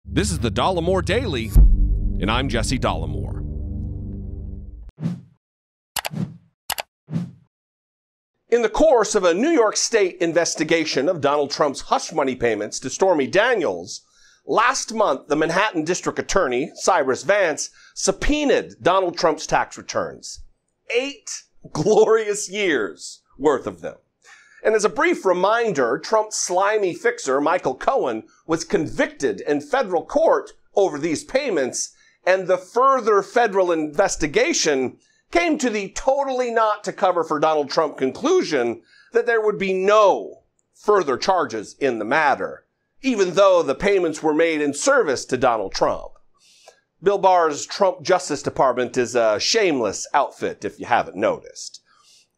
This is the Dollemore Daily, and I'm Jesse Dollemore. In the course of a New York State investigation of Donald Trump's hush money payments to Stormy Daniels, last month the Manhattan District Attorney, Cyrus Vance, subpoenaed Donald Trump's tax returns. 8 glorious years worth of them. And as a brief reminder, Trump's slimy fixer, Michael Cohen, was convicted in federal court over these payments, and the further federal investigation came to the totally not to cover for Donald Trump conclusion that there would be no further charges in the matter, even though the payments were made in service to Donald Trump. Bill Barr's Trump Justice Department is a shameless outfit, if you haven't noticed.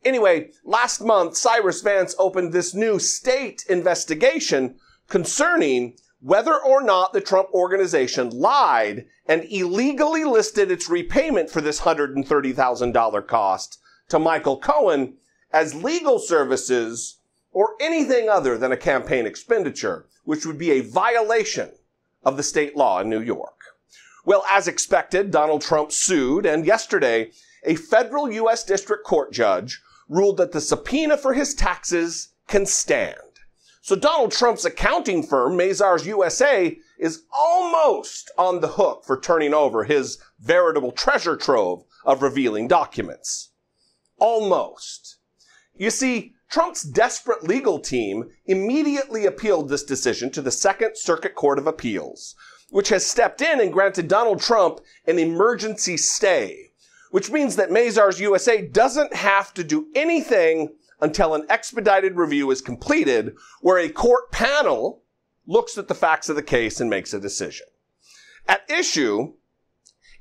Anyway, last month, Cyrus Vance opened this new state investigation concerning whether or not the Trump Organization lied and illegally listed its repayment for this $130,000 cost to Michael Cohen as legal services or anything other than a campaign expenditure, which would be a violation of the state law in New York. Well, as expected, Donald Trump sued, and yesterday, a federal U.S. District Court judge ruled that the subpoena for his taxes can stand. So Donald Trump's accounting firm, Mazars USA, is almost on the hook for turning over his veritable treasure trove of revealing documents. Almost. You see, Trump's desperate legal team immediately appealed this decision to the Second Circuit Court of Appeals, which has stepped in and granted Donald Trump an emergency stay, which means that Mazars USA doesn't have to do anything until an expedited review is completed, where a court panel looks at the facts of the case and makes a decision. At issue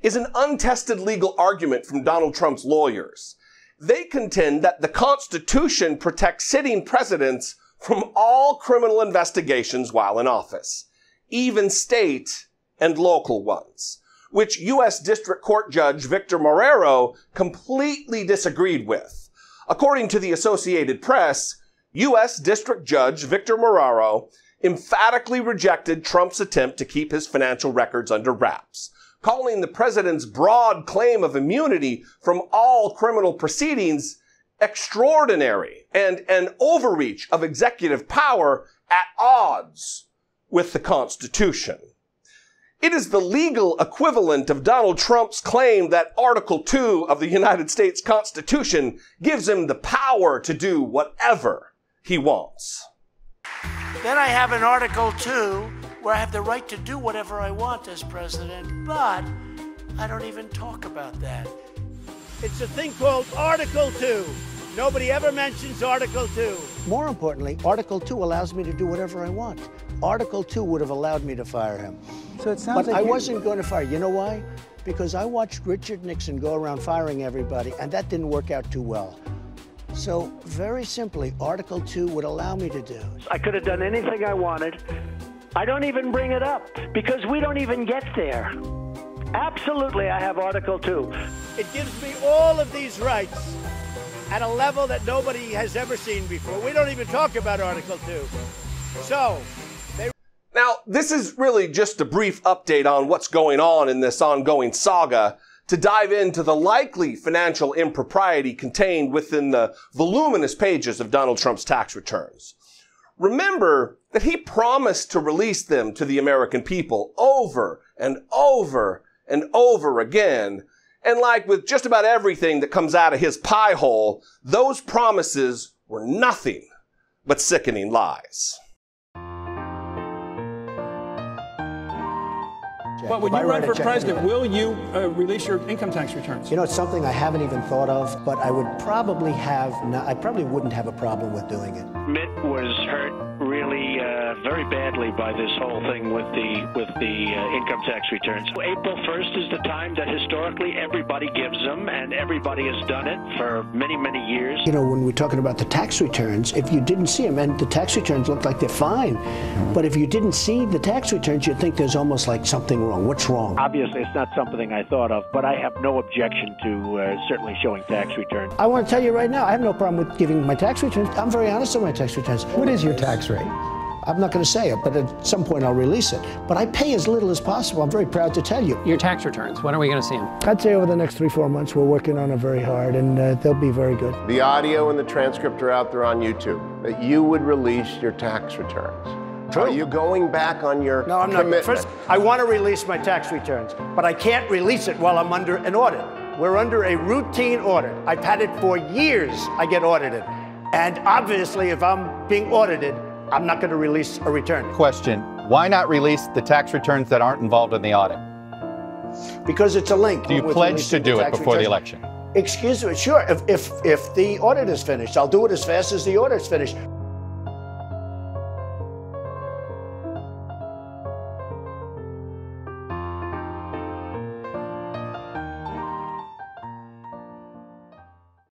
is an untested legal argument from Donald Trump's lawyers. They contend that the Constitution protects sitting presidents from all criminal investigations while in office, even state and local ones, which U.S. District Court Judge Victor Marrero completely disagreed with. According to the Associated Press, U.S. District Judge Victor Marrero emphatically rejected Trump's attempt to keep his financial records under wraps, calling the president's broad claim of immunity from all criminal proceedings extraordinary and an overreach of executive power at odds with the Constitution. It is the legal equivalent of Donald Trump's claim that Article 2 of the United States Constitution gives him the power to do whatever he wants. Then I have an Article 2 where I have the right to do whatever I want as president, but I don't even talk about that. It's a thing called Article 2. Nobody ever mentions Article 2. More importantly, Article 2 allows me to do whatever I want. Article 2 would have allowed me to fire him. So it sounds but like I wasn't going to fire. You know why? Because I watched Richard Nixon go around firing everybody, and that didn't work out too well. So very simply, Article 2 would allow me to do. I could have done anything I wanted. I don't even bring it up because we don't even get there. Absolutely, I have Article 2. It gives me all of these rights at a level that nobody has ever seen before. We don't even talk about Article 2. So, now, this is really just a brief update on what's going on in this ongoing saga to dive into the likely financial impropriety contained within the voluminous pages of Donald Trump's tax returns. Remember that he promised to release them to the American people over and over and over again. And like with just about everything that comes out of his pie hole, those promises were nothing but sickening lies. But when you run for president, will you release your income tax returns? You know, it's something I haven't even thought of, but I would probably I probably wouldn't have a problem with doing it. Mitt was hurt really very badly by this whole thing with the income tax returns. April 1st is the time that historically everybody gives them, and everybody has done it for many, many years. You know, when we're talking about the tax returns, if you didn't see them, and the tax returns look like they're fine, but if you didn't see the tax returns, you'd think there's almost like something wrong. What's wrong? Obviously, it's not something I thought of, but I have no objection to certainly showing tax returns. I want to tell you right now, I have no problem with giving my tax returns. I'm very honest on my tax returns. What is your tax rate? I'm not going to say it, but at some point I'll release it. But I pay as little as possible. I'm very proud to tell you. Your tax returns, when are we going to see them? I'd say over the next 3-4 months, we're working on it very hard, and they'll be very good. The audio and the transcript are out there on YouTube, that you would release your tax returns. True. Are you going back on your No, I'm not. commitment? First, I want to release my tax returns, but I can't release it while I'm under an audit. We're under a routine audit. I've had it for years. I get audited. And obviously, if I'm being audited, I'm not going to release a return. Question, why not release the tax returns that aren't involved in the audit? Because it's a link. Do you with pledge to releasing do the it tax before the returns. election? Excuse me, sure. If the audit is finished, I'll do it as fast as the audit is finished.